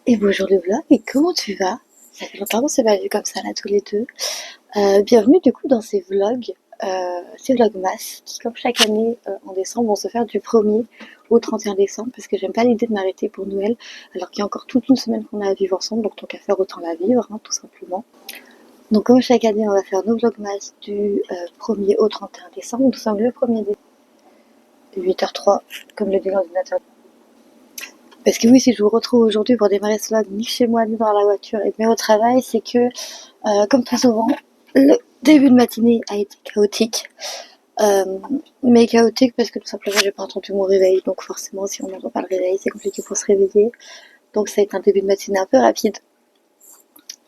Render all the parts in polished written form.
Et bonjour le vlog, et comment tu vas? Ça fait longtemps qu'on s'est pas vu comme ça là tous les deux. Bienvenue du coup dans ces vlogmas qui comme chaque année en décembre vont se faire du 1er au 31 décembre parce que j'aime pas l'idée de m'arrêter pour Noël alors qu'il y a encore toute une semaine qu'on a à vivre ensemble, donc tant qu'à faire autant la vivre tout simplement. Donc comme chaque année on va faire nos vlogmas du 1er au 31 décembre. Nous sommes le 1er décembre 8h03 comme le dit l'ordinateur. Parce que oui, si je vous retrouve aujourd'hui pour démarrer ce vlog, ni chez moi, ni dans la voiture, mais au travail, c'est que, comme très souvent, le début de matinée a été chaotique. Mais chaotique parce que tout simplement, j'ai pas entendu mon réveil. Donc forcément, si on n'entend pas le réveil, c'est compliqué pour se réveiller. Donc ça a été un début de matinée un peu rapide.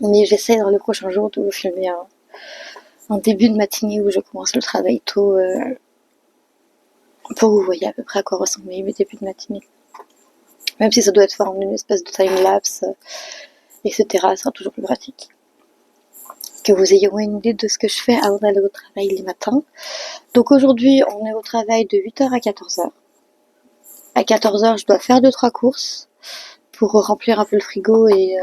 Mais j'essaie dans les prochains jours de vous filmer un début de matinée où je commence le travail tôt, pour que vous voyez à peu près à quoi ressemblaient mes débuts de matinée. Même si ça doit être fait en une espèce de time-lapse, etc. Ça sera toujours plus pratique. Que vous ayez au moins une idée de ce que je fais avant d'aller au travail les matins. Donc aujourd'hui, on est au travail de 8h à 14h. À 14h, je dois faire 2-3 courses pour remplir un peu le frigo et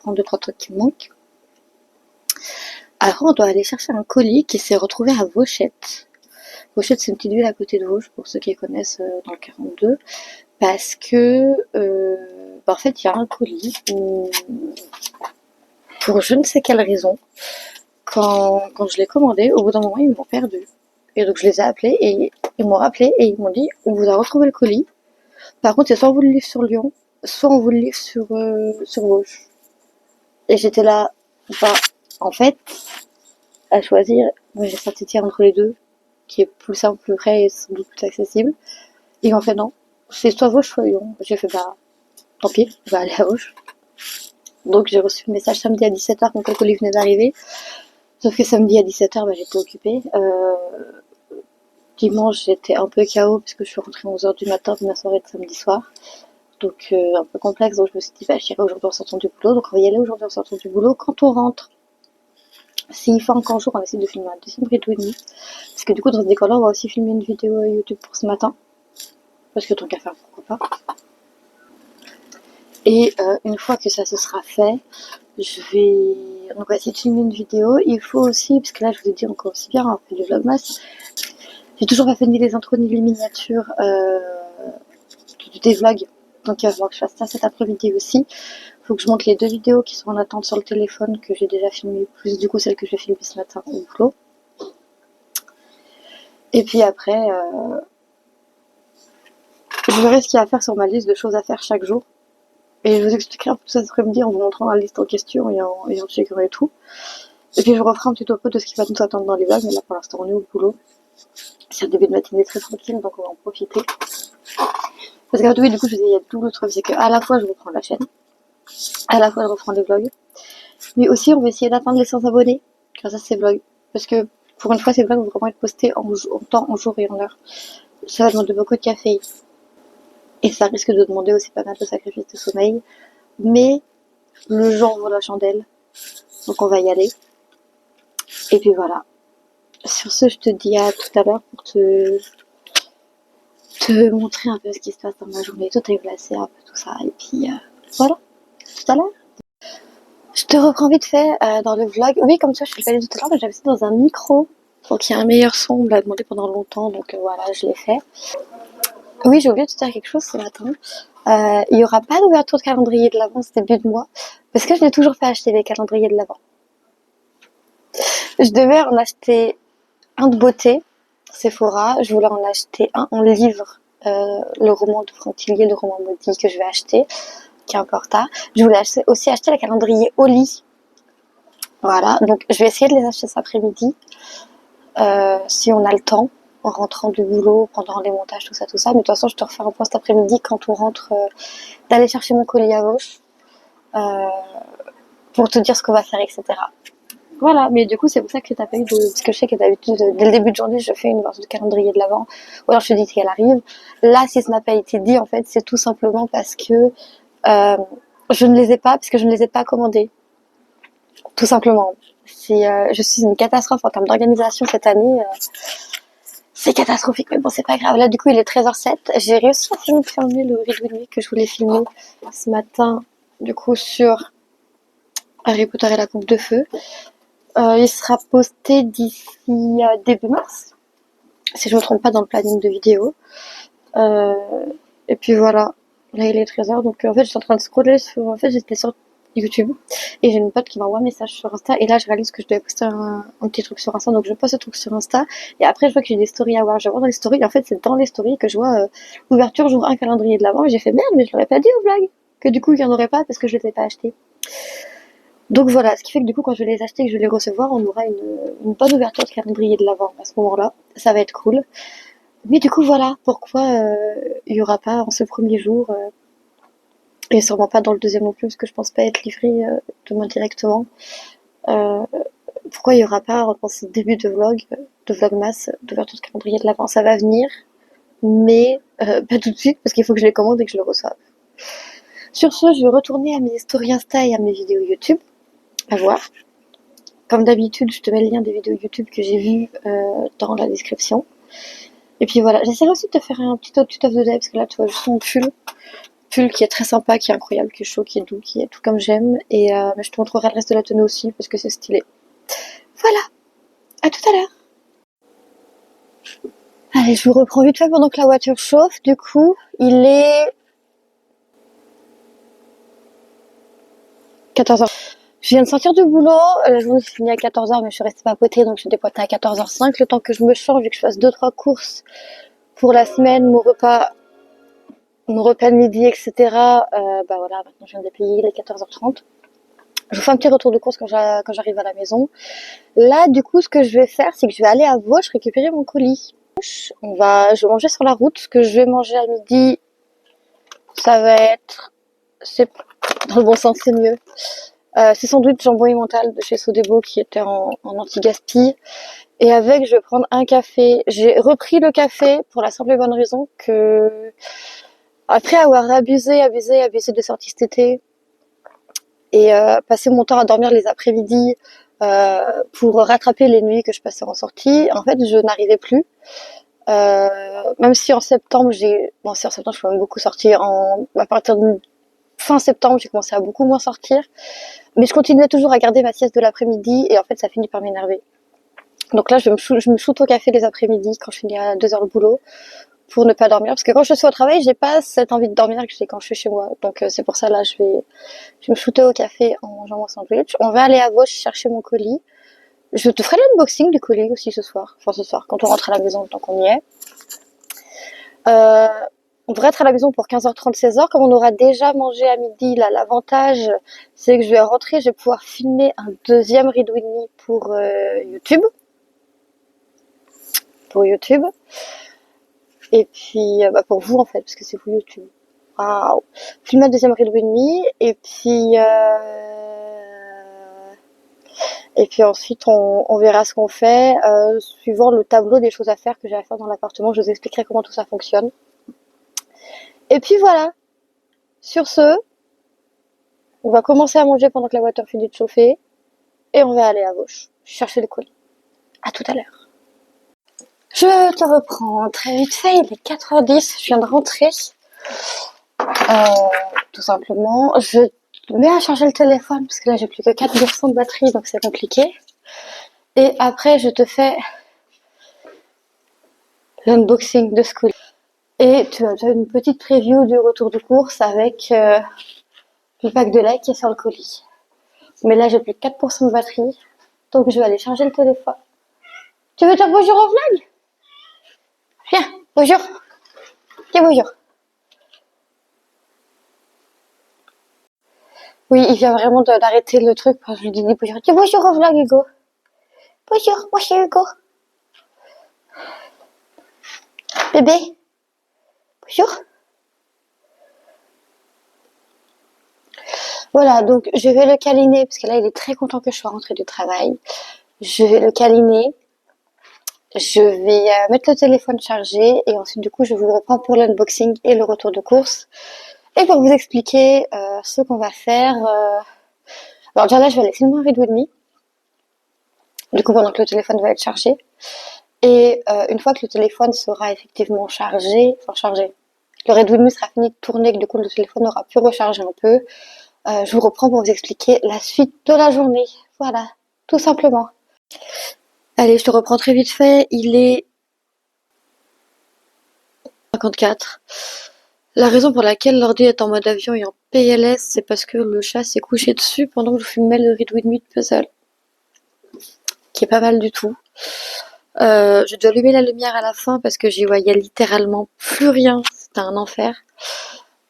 prendre 2-3 trucs qui me manquent. Après, on doit aller chercher un colis qui s'est retrouvé à Vauchette. Vauchette, c'est une petite ville à côté de Vosges, pour ceux qui connaissent dans le 42. Parce que, en fait, il y a un colis où, pour je ne sais quelle raison, quand je l'ai commandé, au bout d'un moment, ils m'ont perdu. Et donc, je les ai appelés et ils m'ont rappelé et ils m'ont dit on vous a retrouvé le colis. Par contre, c'est soit on vous le livre sur Lyon, soit on vous le livre sur Vosges. Et j'étais là, en fait, à choisir, moi j'ai sorti tiers entre les deux, qui est plus simple, plus près et sans doute plus accessible. Et ils m'ont fait non, c'est soit Vosges, soit Lyon. J'ai fait tant pis, je vais aller à Vosges. Donc j'ai reçu le message samedi à 17h quand le colis venait d'arriver. Sauf que samedi à 17h, j'étais occupée. Dimanche, j'étais un peu KO parce que je suis rentrée à 11h du matin de ma soirée de samedi soir. Donc un peu complexe, donc je me suis dit j'irai aujourd'hui en sortant du boulot. Donc on va y aller aujourd'hui en sortant du boulot. Quand on rentre, s'il fait encore jour, on va essayer de filmer un deuxième rideau et demi. Parce que du coup dans ce décor-là, on va aussi filmer une vidéo YouTube pour ce matin. Parce que tant qu'à faire, pourquoi pas. Et une fois que ça se sera fait, on va essayer de filmer une vidéo. Il faut aussi, parce que là je vous ai dit encore aussi bien, on fait du vlogmas. J'ai toujours pas fait ni les intros ni les miniatures des vlogs. Donc il va falloir que je fasse ça cet après-midi aussi. Faut que je monte les 2 vidéos qui sont en attente sur le téléphone que j'ai déjà filmées, plus du coup celle que je vais filmer ce matin au boulot. Et puis après, je verrai ce qu'il y a à faire sur ma liste de choses à faire chaque jour. Et je vous expliquerai un peu tout ça cet après-midi en vous montrant la liste en question et en checkant et tout. Et puis je vous referai un petit topo de ce qui va nous attendre dans les vlogs, mais là pour l'instant on est au boulot. C'est un début de matinée très tranquille, donc on va en profiter. Parce que oui, du coup, je vous disais, il y a tout le truc, c'est qu'à la fois je reprends la chaîne, à la fois je reprends les vlogs, mais aussi on va essayer d'atteindre les 100 abonnés grâce à ces vlogs. Parce que pour une fois, ces vlogs vont vraiment être postés en temps, en jour et en heure. Ça va demander beaucoup de café. Et ça risque de demander aussi pas mal de sacrifices de sommeil. Mais le genre vaut la chandelle. Donc on va y aller. Et puis voilà. Sur ce, je te dis à tout à l'heure pour te montrer un peu ce qui se passe dans ma journée, tout est placé, un peu tout ça. Et puis voilà, tout à l'heure. Je te reprends vite fait dans le vlog. Oui, comme ça, je te l'ai pas dit tout à l'heure, mais j'avais ça dans un micro. Donc il y a un meilleur son, on me l'a demandé pendant longtemps, donc voilà, je l'ai fait. Oui, j'ai oublié de te dire quelque chose ce matin. Il y aura pas d'ouverture de calendrier de l'avant ce début de mois, parce que je n'ai toujours pas acheté les calendriers de l'avant. Je devais en acheter un de beauté, Sephora. Je voulais en acheter un en livre, le roman de Franck Tillier, le roman maudit que je vais acheter, qui est un peu en retard. Je voulais aussi acheter le calendrier Oli. Voilà, donc je vais essayer de les acheter cet après-midi, si on a le temps, en rentrant du boulot, pendant les montages, tout ça. Mais de toute façon, je te refais un point cet après-midi quand on rentre, d'aller chercher mon colis à gauche, pour te dire ce qu'on va faire, etc. Voilà, mais du coup, c'est pour ça que t'as pas eu de... Parce que je sais que d'habitude, dès le début de journée, je fais une version de calendrier de l'avant, ou alors je te dis qu'elle arrive. Là, si ça n'a pas été dit, en fait, c'est tout simplement parce que je ne les ai pas, parce que je ne les ai pas commandés. Tout simplement. Je suis une catastrophe en termes d'organisation cette année. C'est catastrophique, mais bon, c'est pas grave. Là, du coup, il est 13h07. J'ai réussi à filmer le Read With Me que je voulais filmer ce matin, du coup, sur Harry Potter et la coupe de feu. Il sera posté d'ici début mars, si je me trompe pas dans le planning de vidéo. Euh, et puis voilà. Là, il est 13h, donc en fait, j'étais en train de scroller sur... En fait, j'étais sur YouTube, et j'ai une pote qui m'envoie un message sur Insta, et là, je réalise que je devais poster un petit truc sur Insta, donc je poste ce truc sur Insta, et après, je vois que j'ai des stories à voir. Je vois dans les stories, et en fait, c'est dans les stories que je vois ouverture jour 1 calendrier de l'avant, et j'ai fait merde, mais je l'aurais pas dit au vlog, que du coup, il y en aurait pas parce que je les ai pas achetés. Donc voilà, ce qui fait que du coup, quand je vais les acheter et que je vais les recevoir, on aura une bonne ouverture de calendrier de l'avant à ce moment-là. Ça va être cool. Mais du coup, voilà pourquoi il y aura pas en ce premier jour, et sûrement pas dans le deuxième non plus, parce que je pense pas être livré demain directement. Euh, Pourquoi il y aura pas dans ce début de vlog, de vlogmas, d'ouverture de calendrier de l'avant. Ça va venir, mais pas tout de suite, parce qu'il faut que je les commande et que je le reçoive. Sur ce, je vais retourner à mes stories Insta et à mes vidéos YouTube, à voir. Comme d'habitude, je te mets le lien des vidéos YouTube que j'ai vues dans la description. Et puis voilà, j'essaierai aussi de te faire un petit tuto de day, parce que là, tu vois juste mon pull qui est très sympa, qui est incroyable, qui est chaud, qui est doux, qui est tout comme j'aime. Et je te montrerai le reste de la tenue aussi, parce que c'est stylé. Voilà, à tout à l'heure. Allez, je vous reprends vite fait pendant que la voiture chauffe. Du coup, il est 14h. Je viens de sortir du boulot, la journée s'est finie à 14h, mais je suis restée papotée, donc je suis dépoitée à 14h05, le temps que je me change et que je fasse 2-3 courses pour la semaine, mon repas de midi, etc. Bah voilà, maintenant je viens de payer, il est 14h30. Je vous fais un petit retour de course quand j'arrive à la maison. Là, du coup, ce que je vais faire, c'est que je vais aller à Vosges récupérer mon colis. Je vais manger sur la route. Ce que je vais manger à midi, ça va être, c'est dans le bon sens, c'est mieux. C'est sans doute jambon emmental de chez Sodebo qui était en anti-gaspi. Et avec, je vais prendre un café. J'ai repris le café pour la simple et bonne raison que, après avoir abusé de sorties cet été, et passer mon temps à dormir les après-midi pour rattraper les nuits que je passais en sortie, en fait, je n'arrivais plus. Même si en septembre, si en septembre, je peux même beaucoup sortir. À partir de fin septembre, j'ai commencé à beaucoup moins sortir. Mais je continuais toujours à garder ma sieste de l'après-midi et en fait, ça finit par m'énerver. Donc là, je me shoot au café les après-midi quand je finis à 2h le boulot pour ne pas dormir. Parce que quand je suis au travail, j'ai pas cette envie de dormir que j'ai quand je suis chez moi. Donc c'est pour ça, là, je vais me shooter au café en mangeant mon sandwich. On va aller à Vosges chercher mon colis. Je te ferai l'unboxing du colis aussi ce soir. Enfin, ce soir, quand on rentre à la maison, tant qu'on y est. On devrait être à la maison pour 15h30, 16h. Comme on aura déjà mangé à midi, là, l'avantage, c'est que je vais rentrer, je vais pouvoir filmer un deuxième Read With Me pour YouTube. Pour YouTube. Et puis, pour vous, en fait, parce que c'est pour YouTube. Waouh! Filmer un deuxième Read With Me. Et puis ensuite, on verra ce qu'on fait, suivant le tableau des choses à faire que j'ai à faire dans l'appartement. Je vous expliquerai comment tout ça fonctionne. Et puis voilà. Sur ce, on va commencer à manger pendant que la voiture finit de chauffer. Et on va aller à Vosges chercher le colis. À tout à l'heure. Je te reprends très vite fait. Il est 4h10. Je viens de rentrer. Tout simplement. Je mets à charger le téléphone parce que là, j'ai plus que 4% de batterie, donc c'est compliqué. Et après, je te fais l'unboxing de ce colis. Et tu as une petite preview du retour de course avec le pack de lait qui est sur le colis. Mais là, j'ai plus que 4% de batterie, donc je vais aller charger le téléphone. Tu veux dire bonjour au vlog? Viens, bonjour. Dis bonjour. Oui, il vient vraiment d'arrêter le truc quand je lui dis bonjour. Dis bonjour au vlog, Hugo. Bonjour, moi c'est Hugo. Bébé. Bonjour. Voilà, donc je vais le câliner, parce que là, il est très content que je sois rentrée du travail. Je vais le câliner. Je vais mettre le téléphone chargé et ensuite, du coup, je vous reprends pour l'unboxing et le retour de course. Et pour vous expliquer ce qu'on va faire. Alors déjà là, je vais aller filmer un Read With Me. Du coup, pendant que le téléphone va être chargé. Et une fois que le téléphone sera effectivement chargé, le Redmi sera fini de tourner, que du coup le téléphone aura pu recharger un peu, je vous reprends pour vous expliquer la suite de la journée. Voilà, tout simplement. Allez, je te reprends très vite fait. Il est 54. La raison pour laquelle l'ordi est en mode avion et en PLS, c'est parce que le chat s'est couché dessus pendant que je filmais le Redmi de puzzle, qui est pas mal du tout. J'ai dû allumer la lumière à la fin parce que j'y voyais littéralement plus rien. C'était un enfer.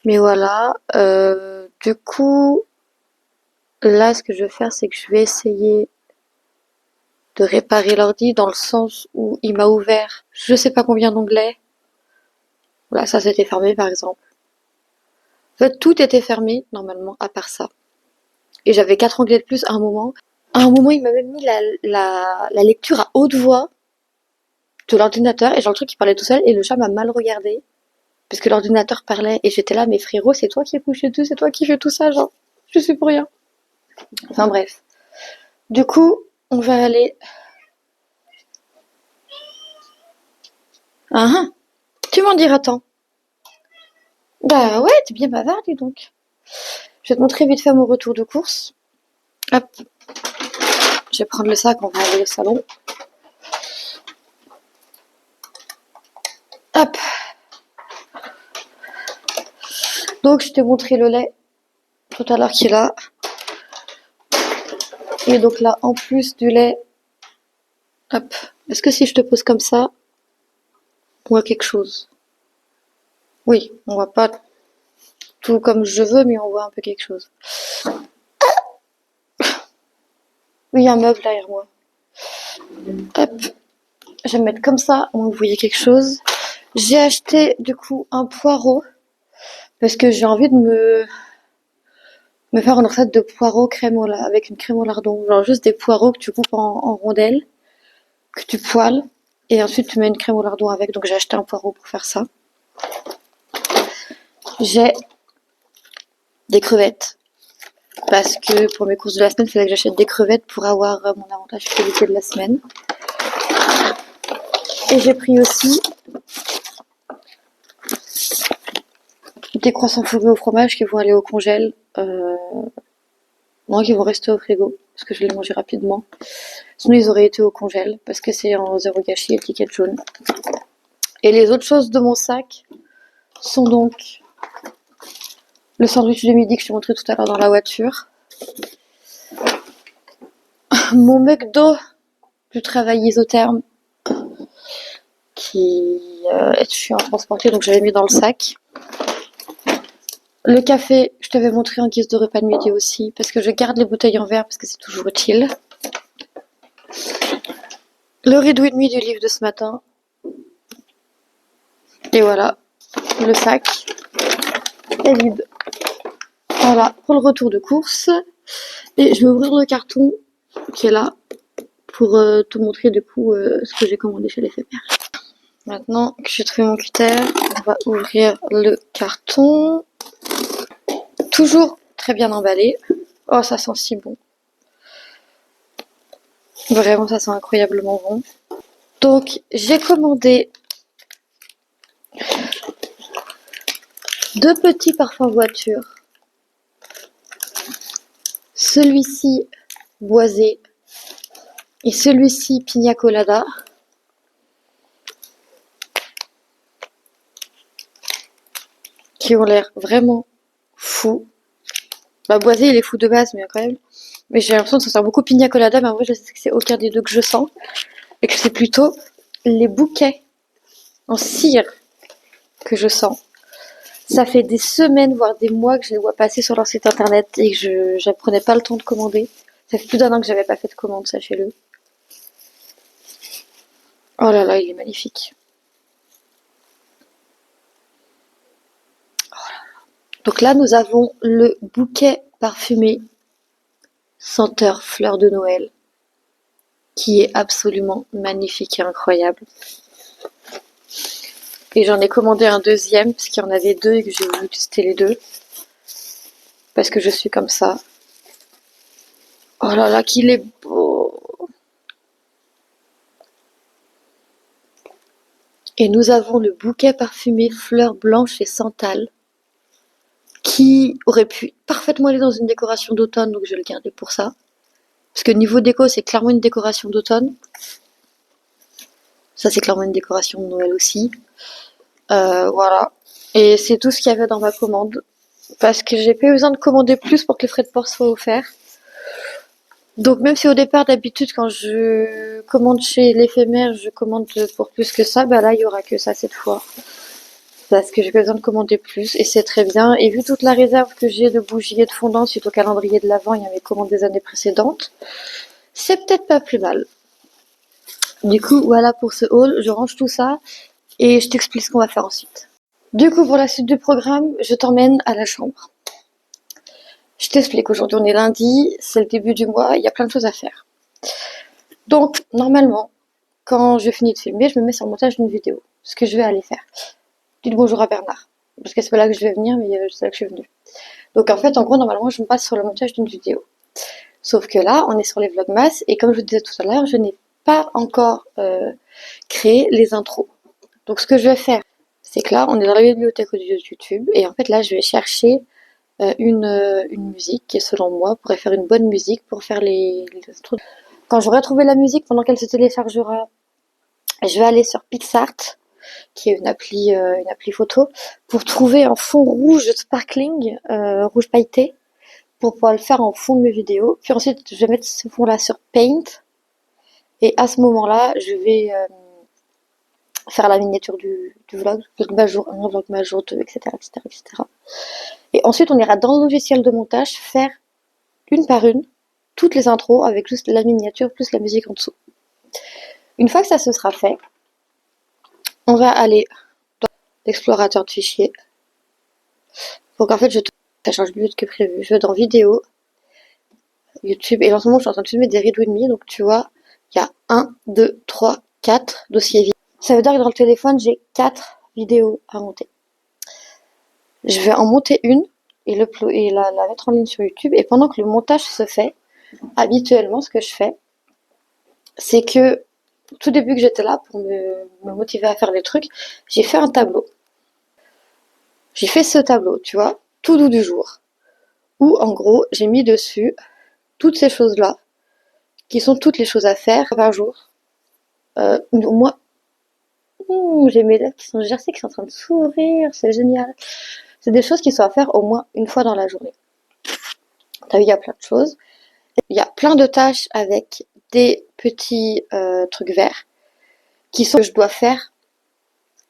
Mais voilà. Du coup, là, ce que je vais faire, c'est que je vais essayer de réparer l'ordi dans le sens où il m'a ouvert je sais pas combien d'onglets. Voilà, ça c'était fermé par exemple. En fait, tout était fermé normalement à part ça. Et j'avais 4 onglets de plus à un moment. À un moment, il m'a même mis la lecture à haute voix de l'ordinateur et genre le truc qui parlait tout seul et le chat m'a mal regardé parce que l'ordinateur parlait et j'étais là, mais frérot, c'est toi qui es couché dessus, c'est toi qui fais tout ça, genre, je suis pour rien. Enfin bref. Du coup, on va aller. Ah, ah. Tu m'en diras tant. Bah ouais, t'es bien bavard, dis donc. Je vais te montrer vite fait mon retour de course. Hop. Je vais prendre le sac, on va aller au salon. Hop. Donc, je t'ai montré le lait tout à l'heure qui est là. Et donc là, en plus du lait, hop. Est-ce que si je te pose comme ça, on voit quelque chose? Oui, on voit pas tout comme je veux, mais on voit un peu quelque chose. Oui, il y a un meuble derrière moi. Hop. Je vais me mettre comme ça, on vous voyez quelque chose. J'ai acheté du coup un poireau parce que j'ai envie de me faire une recette de poireaux avec une crème au lardon. Genre juste des poireaux que tu coupes en rondelles, que tu poêles, et ensuite tu mets une crème au lardon avec. Donc j'ai acheté un poireau pour faire ça. J'ai des crevettes. Parce que pour mes courses de la semaine, il fallait que j'achète des crevettes pour avoir mon avantage qualité de la semaine. Et j'ai pris aussi des croissants fourrés au fromage qui vont aller au congèle. Non, qui vont rester au frigo, parce que je vais les manger rapidement. Sinon, ils auraient été au congèle, parce que c'est en zéro gâchis, étiquette jaune. Et les autres choses de mon sac sont donc le sandwich de midi que je t'ai montré tout à l'heure dans la voiture. Mon McDo du travail isotherme, qui est chiant à transporter, donc j'avais mis dans le sac. Le café, je t'avais montré en guise de repas de midi aussi, parce que je garde les bouteilles en verre, parce que c'est toujours utile. Le rideau et demi du livre de ce matin. Et voilà, le sac est vide. Voilà, pour le retour de course. Et je vais ouvrir le carton qui est là, pour te montrer du coup ce que j'ai commandé chez l'éphémère. Maintenant que j'ai trouvé mon critère, on va ouvrir le carton. Toujours très bien emballé. Oh, ça sent si bon. Vraiment, ça sent incroyablement bon. Donc, j'ai commandé 2 petits parfums voiture. Celui-ci, boisé. Et celui-ci, pina colada. Qui ont l'air vraiment fous. Bah, boisé, il est fou de base, mais quand même. Mais j'ai l'impression que ça sent beaucoup pina colada, mais en vrai, je sais que c'est aucun des deux que je sens. Et que c'est plutôt les bouquets en cire que je sens. Ça fait des semaines, voire des mois que je les vois passer sur leur site internet et que je ne prenais pas le temps de commander. Ça fait plus d'1 an que j'avais pas fait de commande, sachez-le. Oh là là, il est magnifique. Donc là, nous avons le bouquet parfumé senteur fleur de Noël, qui est absolument magnifique et incroyable. Et j'en ai commandé un deuxième, parce qu'il y en avait 2 et que j'ai voulu tester les 2. Parce que je suis comme ça. Oh là là, qu'il est beau! Et nous avons le bouquet parfumé fleurs blanches et santal qui aurait pu parfaitement aller dans une décoration d'automne, donc je vais le garder pour ça. Parce que niveau déco, c'est clairement une décoration d'automne. Ça, c'est clairement une décoration de Noël aussi. Voilà. Et c'est tout ce qu'il y avait dans ma commande. Parce que j'ai pas eu besoin de commander plus pour que les frais de port soient offerts. Donc même si au départ, d'habitude, quand je commande chez l'éphémère, je commande pour plus que ça, bah là, il y aura que ça cette fois. Parce que j'ai pas besoin de commander plus, et c'est très bien. Et vu toute la réserve que j'ai de bougies et de fondants suite au calendrier de l'Avent, il y a mes commandes des années précédentes, c'est peut-être pas plus mal. Du coup, voilà pour ce haul, je range tout ça, et je t'explique ce qu'on va faire ensuite. Du coup, pour la suite du programme, je t'emmène à la chambre. Je t'explique, aujourd'hui on est lundi, c'est le début du mois, il y a plein de choses à faire. Donc, normalement, quand je finis de filmer, je me mets sur le montage d'une vidéo. Ce que je vais aller faire. Dites bonjour à Bernard. Parce que c'est pas là que je vais venir, mais c'est là que je suis venue. Donc en fait, en gros, normalement, je me passe sur le montage d'une vidéo. Sauf que là, on est sur les vlogmas, et comme je vous disais tout à l'heure, je n'ai pas encore créé les intros. Donc ce que je vais faire, c'est que là, on est dans la bibliothèque audio de YouTube, et en fait là, je vais chercher une musique qui, selon moi, pourrait faire une bonne musique pour faire les intros. Quand j'aurai trouvé la musique, pendant qu'elle se téléchargera, je vais aller sur PixArt, qui est une appli photo, pour trouver un fond rouge sparkling, rouge pailleté, pour pouvoir le faire en fond de mes vidéos. Puis ensuite, je vais mettre ce fond-là sur Paint, et à ce moment-là, je vais faire la miniature du vlog, vlogmas jour 1, vlogmas jour 2, etc., etc., etc. Et ensuite, on ira dans le logiciel de montage faire une par une toutes les intros avec juste la miniature plus la musique en dessous. Une fois que ça se sera fait, on va aller dans l'explorateur de fichiers. Donc en fait, ça change plus vite que prévu. Je vais dans vidéo, YouTube, et en ce moment, je suis en train de filmer des rideaux et demi, donc tu vois, il y a 1, 2, 3, 4 dossiers vides. Ça veut dire que dans le téléphone, j'ai 4 vidéos à monter. Je vais en monter une et la mettre en ligne sur YouTube, et pendant que le montage se fait, habituellement, ce que je fais, c'est que au tout début que j'étais là pour me motiver à faire des trucs, j'ai fait un tableau. J'ai fait ce tableau, tu vois, tout doux du jour, où en gros, j'ai mis dessus toutes ces choses-là, qui sont toutes les choses à faire par jour. Moi, j'ai mes lèvres qui sont gercées, qui sont en train de sourire, c'est génial. C'est des choses qui sont à faire au moins une fois dans la journée. T'as vu, il y a plein de choses. Il y a plein de tâches avec des petits trucs verts qui sont que je dois faire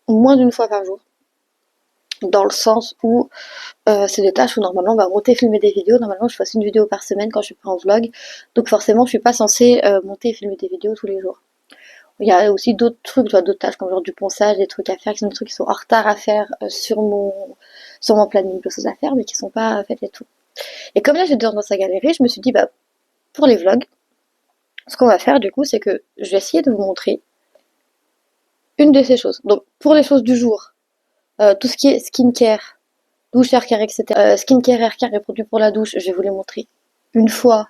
au moins d'une fois par jour. Dans le sens où c'est des tâches où normalement on va monter, filmer des vidéos. Normalement, je fais une vidéo par semaine quand je suis pas en vlog. Donc forcément, je suis pas censée monter et filmer des vidéos tous les jours. Il y a aussi d'autres trucs, d'autres tâches comme genre du ponçage, des trucs à faire, qui sont des trucs qui sont en retard à faire sur mon planning de choses à faire, mais qui sont pas faites et tout. Et comme là j'étais dans sa galerie, je me suis dit bah pour les vlogs, ce qu'on va faire du coup, c'est que je vais essayer de vous montrer une de ces choses. Donc pour les choses du jour, tout ce qui est skincare, douche, hair care, etc. Skincare, hair care et produits pour la douche, je vais vous les montrer une fois,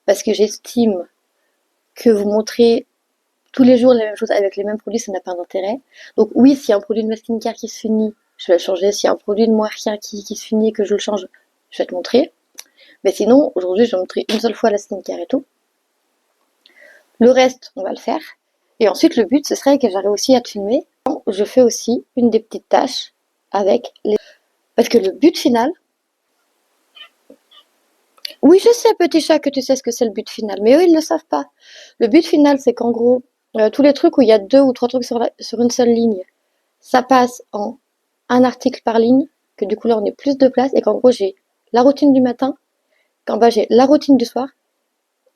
parce que j'estime que vous montrer tous les jours les mêmes choses avec les mêmes produits, ça n'a pas d'intérêt. Donc oui, s'il y a un produit de ma skincare qui se finit, je vais le changer. S'il y a un produit de mon hair care qui se finit et que je le change, je vais te montrer. Mais sinon, aujourd'hui, je vais montrer une seule fois la skincare et tout. Le reste, on va le faire. Et ensuite, le but, ce serait que j'arrive aussi à te filmer. Je fais aussi une des petites tâches avec les... Parce que le but final... Oui, je sais, petit chat, que tu sais ce que c'est le but final. Mais eux, ils ne le savent pas. Le but final, c'est qu'en gros, tous les trucs où il y a 2 ou 3 trucs sur une seule ligne, ça passe en un article par ligne, que du coup là on est plus de place, et qu'en gros j'ai la routine du matin, qu'en bas j'ai la routine du soir,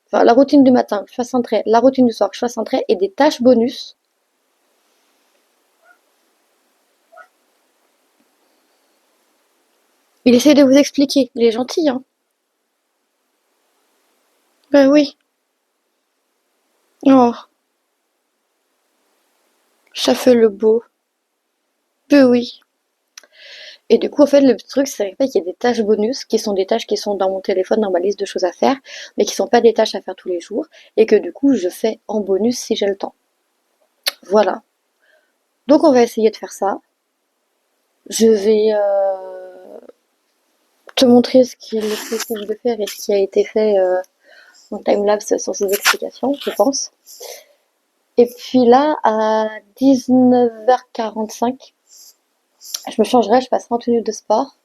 enfin la routine du matin, que je fasse un trait, la routine du soir, que je fasse un trait, et des tâches bonus. Il essaie de vous expliquer, il est gentil, hein. Ben oui. Oh, ça fait le beau. Ben oui. Et du coup, en fait, le truc, c'est qu'il y a des tâches bonus qui sont des tâches qui sont dans mon téléphone, dans ma liste de choses à faire, mais qui sont pas des tâches à faire tous les jours, et que du coup, je fais en bonus si j'ai le temps. Voilà. Donc on va essayer de faire ça. Je vais te montrer ce qu'il est possible de faire et ce qui a été fait en timelapse sur ces explications, je pense. Et puis là, à 19h45, je me changerai, je passerai en tenue de sport.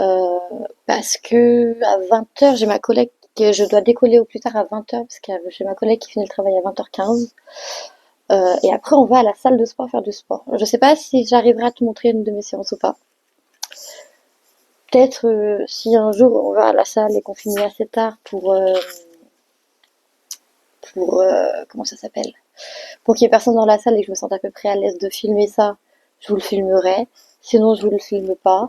Euh, Parce que à 20h, j'ai ma collègue que je dois décoller au plus tard à 20h, parce que j'ai ma collègue qui finit le travail à 20h15. Et après, on va à la salle de sport faire du sport. Je sais pas si j'arriverai à te montrer une de mes séances ou pas. Peut-être si un jour on va à la salle et qu'on finit assez tard pour comment ça s'appelle? Pour qu'il y ait personne dans la salle et que je me sente à peu près à l'aise de filmer ça, je vous le filmerai. Sinon, je vous le filme pas.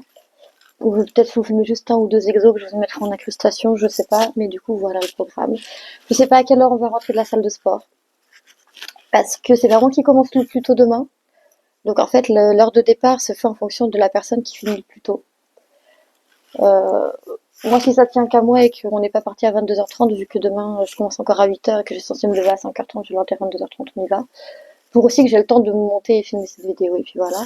Ou peut-être vous filmer juste un ou deux exos que je vous mettrai en incrustation, je sais pas. Mais du coup, voilà le programme. Je sais pas à quelle heure on va rentrer de la salle de sport. Parce que c'est vraiment qui commence le plus tôt demain. Donc en fait, l'heure de départ se fait en fonction de la personne qui finit le plus tôt. Euh, Moi, si ça tient qu'à moi et qu'on n'est pas parti à 22h30, vu que demain je commence encore à 8h et que j'ai censé me lever à 5h30, je vais à 22h30, on y va. Pour aussi que j'ai le temps de me monter et filmer cette vidéo, et puis voilà.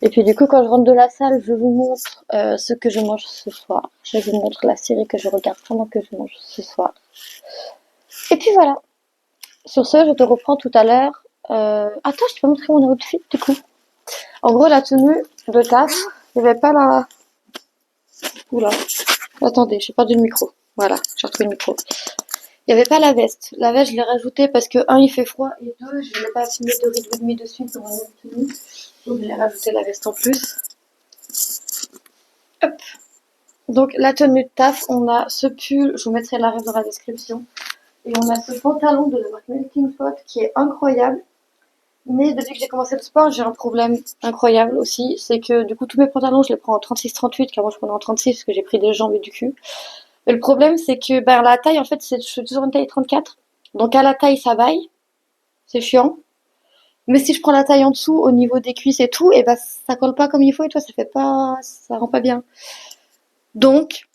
Et puis du coup, quand je rentre de la salle, je vous montre ce que je mange ce soir. Je vous montre la série que je regarde pendant que je mange ce soir. Et puis voilà. Sur ce, je te reprends tout à l'heure. Attends, je te montrer mon outfit du coup. En gros, la tenue de taf, il n'y avait pas la... Oula. Attendez, j'ai perdu le micro. Voilà, j'ai retrouvé le micro. Il n'y avait pas la veste. La veste, je l'ai rajoutée parce que, un, il fait froid, et deux, je n'ai pas filmé de rideau de de suite dans ma même tenue. Donc, je l'ai rajouté la veste en plus. Hop. Donc, la tenue de taf, on a ce pull, je vous mettrai la ref dans la description. Et on a ce pantalon de la marque Melting Pot qui est incroyable. Mais depuis que j'ai commencé le sport, j'ai un problème incroyable aussi. C'est que du coup, tous mes pantalons, je les prends en 36-38, car moi je prenais en 36 parce que j'ai pris des jambes et du cul. Mais le problème, c'est que ben, la taille, en fait, je suis toujours une taille 34. Donc à la taille, ça vaille. C'est chiant. Mais si je prends la taille en dessous, au niveau des cuisses et tout, et ben ça colle pas comme il faut et toi, ça fait pas, ça rend pas bien. Donc,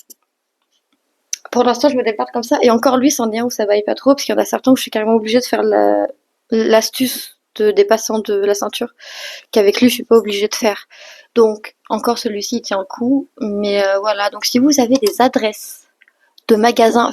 pour l'instant, je me déparle comme ça. Et encore lui, c'en est un où ça vaille pas trop, parce qu'il y en a certains où je suis carrément obligée de faire l'astuce de dépassant de la ceinture, qu'avec lui, je suis pas obligée de faire. Donc, encore celui-ci, il tient le coup. Mais voilà, donc si vous avez des adresses de magasins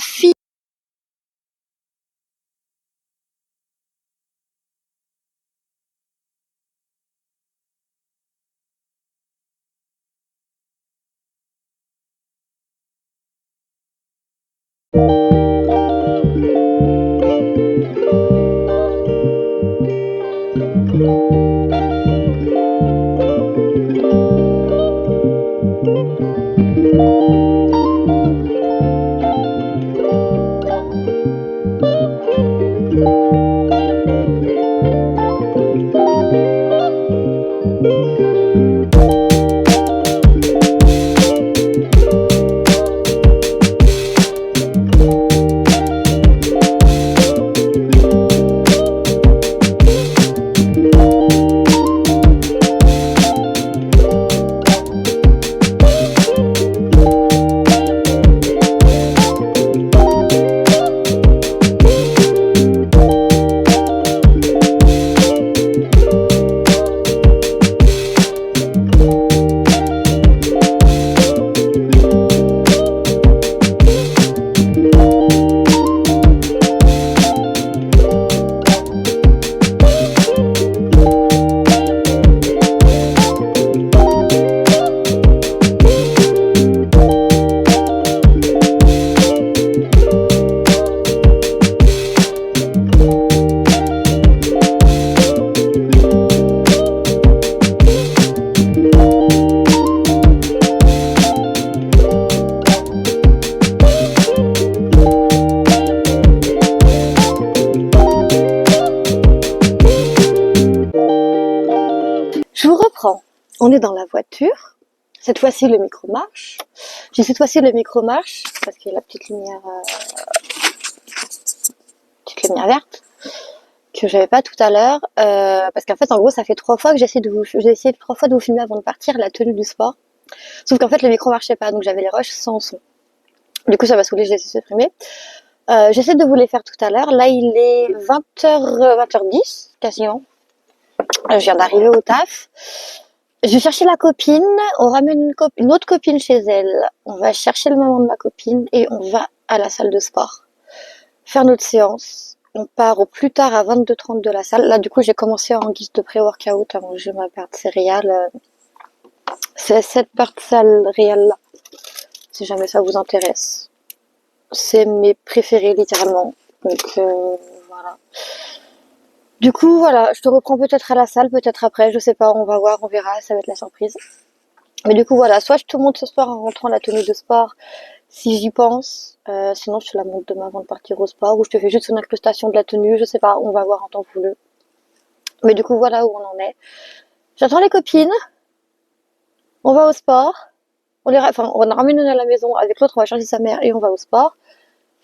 Je vous reprends. On est dans la voiture. Cette fois-ci, le micro marche. J'ai cette fois-ci le micro marche parce qu'il y a la petite lumière verte que j'avais pas tout à l'heure. Parce qu'en fait, en gros, ça fait 3 fois que j'ai essayé 3 fois de vous filmer avant de partir la tenue du sport. Sauf qu'en fait, le micro marchait pas, donc j'avais les rushs sans son. Du coup, ça m'a saoulé, je les ai supprimés. J'essaie de vous les faire tout à l'heure. Là, il est 20h10, quasiment. Je viens d'arriver au taf. Je vais chercher la copine, on ramène une autre copine chez elle. On va chercher le maman de ma copine et on va à la salle de sport. Faire notre séance. On part au plus tard à 22h30 de la salle. Là, du coup, j'ai commencé en guise de pré-workout avant que je ma barre de céréales. C'est cette barre de céréales là, si jamais ça vous intéresse. C'est mes préférés, littéralement. Donc, voilà. Du coup, voilà, je te reprends peut-être à la salle, peut-être après, je sais pas, on va voir, on verra, ça va être la surprise. Mais du coup, voilà, soit je te montre ce soir en rentrant la tenue de sport, si j'y pense, sinon je te la montre demain avant de partir au sport, ou je te fais juste une incrustation de la tenue, je sais pas, on va voir en temps voulu. Mais du coup, voilà où on en est. J'attends les copines, on va au sport, enfin, on ramène une à la maison, avec l'autre on va chercher sa mère et on va au sport,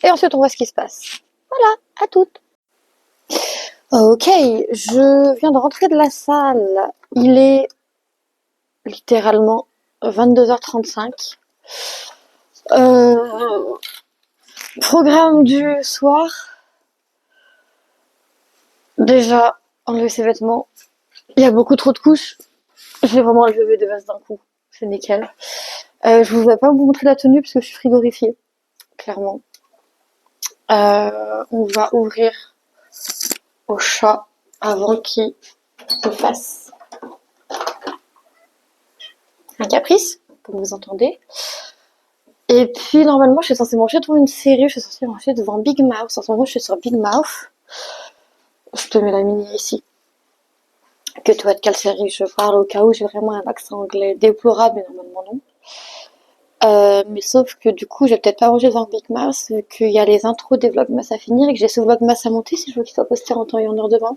et ensuite on voit ce qui se passe. Voilà, à toutes. Ok, je viens de rentrer de la salle, il est littéralement 22h35. Programme du soir. Déjà, enlever ses vêtements. Il y a beaucoup trop de couches. Je vais vraiment enlever des vestes d'un coup. C'est nickel. Je ne vais pas vous montrer la tenue parce que je suis frigorifiée. Clairement. On va ouvrir au chat avant qu'il se fasse un caprice, comme vous entendez. Et puis, normalement, je suis censée manger devant une série. Je suis censée manger devant Big Mouth. En ce moment, je suis sur Big Mouth. Je te mets la mini ici. Que tu vois de quelle série je parle au cas où j'ai vraiment un accent anglais déplorable, mais normalement non. Mais sauf que du coup, je vais peut-être pas manger dans Big Mouth, vu qu'il y a les intros des vlogmas à finir et que j'ai ce vlogmas à monter si je veux qu'il soit posté en temps et en heure demain.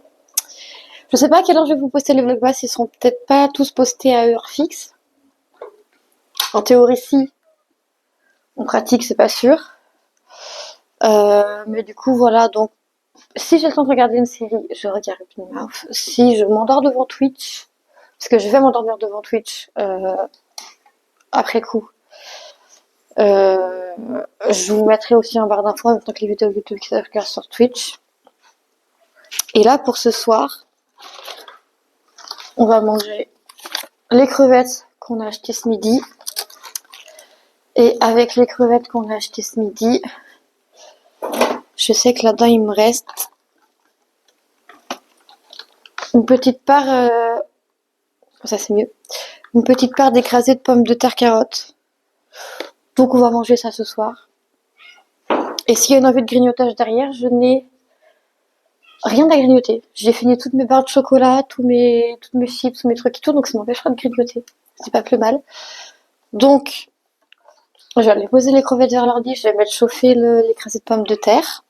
Je sais pas à quelle heure je vais vous poster les vlogmas, ils seront peut-être pas tous postés à heure fixe. En théorie, si. En pratique, c'est pas sûr. Mais du coup, voilà, donc si j'ai le temps de regarder une série, je regarde Big Mouth. Si je m'endors devant Twitch, parce que je vais m'endormir devant Twitch après coup, je vous mettrai aussi un barre d'infos en même temps que les vidéos YouTube qui se regardent sur Twitch. Et là, pour ce soir, on va manger les crevettes qu'on a achetées ce midi. Et avec les crevettes qu'on a achetées ce midi, je sais que là-dedans, il me reste une petite part, ça c'est mieux, une petite part d'écrasée de pommes de terre carottes. Donc on va manger ça ce soir. Et s'il y a une envie de grignotage derrière, je n'ai rien à grignoter. J'ai fini toutes mes barres de chocolat, toutes mes chips, tous mes trucs et tout, donc ça m'empêchera de grignoter. C'est pas plus mal. Donc, je vais aller poser les crevettes vers l'ordi, je vais mettre chauffer l'écrasé de pommes de terre.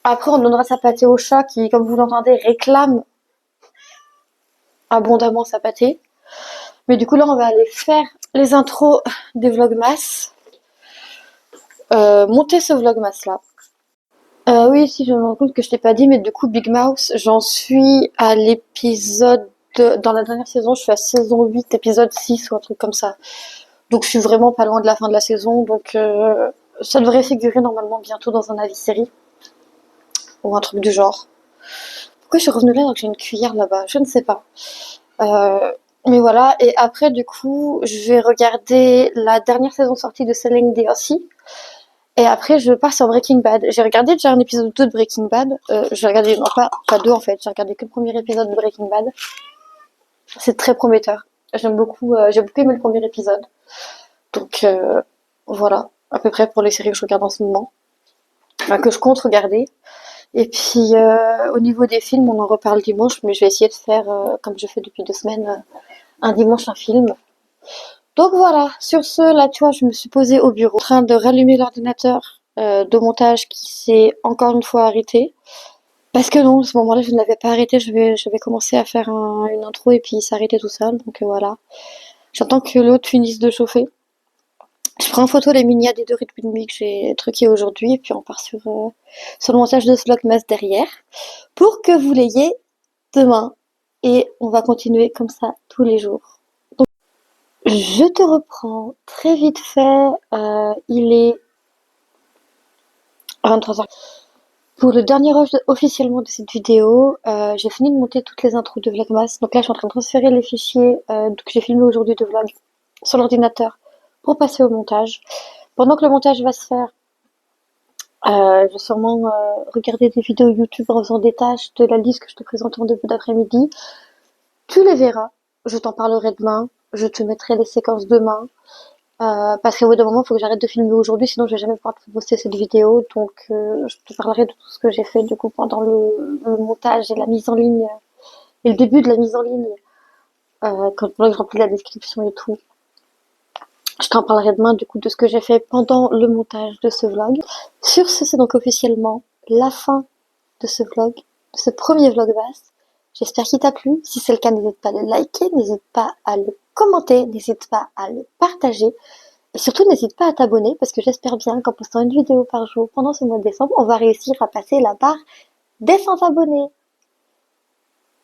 Après, on donnera sa pâtée au chat qui, comme vous l'entendez, réclame abondamment sa pâtée. Mais du coup, là, on va aller faire les intros des vlogmas. Monter ce vlogmas-là. Oui, si je me rends compte que je t'ai pas dit, mais du coup, Big Mouth, j'en suis à l'épisode... Dans la dernière saison, je suis à saison 8, épisode 6 ou un truc comme ça. Donc je suis vraiment pas loin de la fin de la saison, donc ça devrait figurer normalement bientôt dans un avis série. Ou un truc du genre. Pourquoi je suis revenue là alors que j'ai une cuillère là-bas? Je ne sais pas. Mais voilà, et après du coup, je vais regarder la dernière saison sortie de Selling DLC. Et après, je pars sur Breaking Bad. J'ai regardé déjà un épisode 2 de Breaking Bad. J'ai regardé, non pas deux en fait, j'ai regardé que le premier épisode de Breaking Bad. C'est très prometteur. J'aime beaucoup, j'ai beaucoup aimé le premier épisode. Donc voilà, à peu près pour les séries que je regarde en ce moment. Enfin, que je compte regarder. Et puis au niveau des films, on en reparle dimanche, mais je vais essayer de faire, comme je fais depuis 2 semaines, un dimanche un film. Donc voilà, sur ce, là tu vois, je me suis posée au bureau en train de rallumer l'ordinateur de montage qui s'est encore une fois arrêté. Parce que non, à ce moment-là, je ne l'avais pas arrêté, je vais commencer à faire une intro et puis il s'arrêtait tout seul, donc voilà. J'attends que l'autre finisse de chauffer. Je prends en photo les miniades des 2 rythmes et demi que j'ai truqués aujourd'hui, et puis on part sur le montage de ce vlogmas derrière, pour que vous l'ayez demain. Et on va continuer comme ça tous les jours. Donc, je te reprends très vite fait, il est 23h. Pour le dernier rush officiellement de cette vidéo, j'ai fini de monter toutes les intros de Vlogmas. Donc là, je suis en train de transférer les fichiers que j'ai filmés aujourd'hui de vlog sur l'ordinateur pour passer au montage. Pendant que le montage va se faire, je vais sûrement regarder des vidéos YouTube en faisant des tâches de la liste que je te présente en début d'après-midi. Tu les verras. Je t'en parlerai demain. Je te mettrai les séquences demain. Parce qu'au bout d'un moment, il faut que j'arrête de filmer aujourd'hui, sinon je vais jamais pouvoir te poster cette vidéo. Donc, je te parlerai de tout ce que j'ai fait du coup pendant le montage et la mise en ligne et le début de la mise en ligne, quand je remplis la description et tout. Je t'en parlerai demain du coup de ce que j'ai fait pendant le montage de ce vlog. Sur ce, c'est donc officiellement la fin de ce vlog, de ce premier vlogmas. J'espère qu'il t'a plu. Si c'est le cas, n'hésite pas à le liker, n'hésite pas à le commenter, n'hésite pas à le partager. Et surtout, n'hésite pas à t'abonner parce que j'espère bien qu'en postant une vidéo par jour pendant ce mois de décembre, on va réussir à passer la barre des 100 abonnés.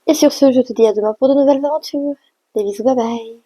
Et sur ce, je te dis à demain pour de nouvelles aventures. Des bisous, bye bye.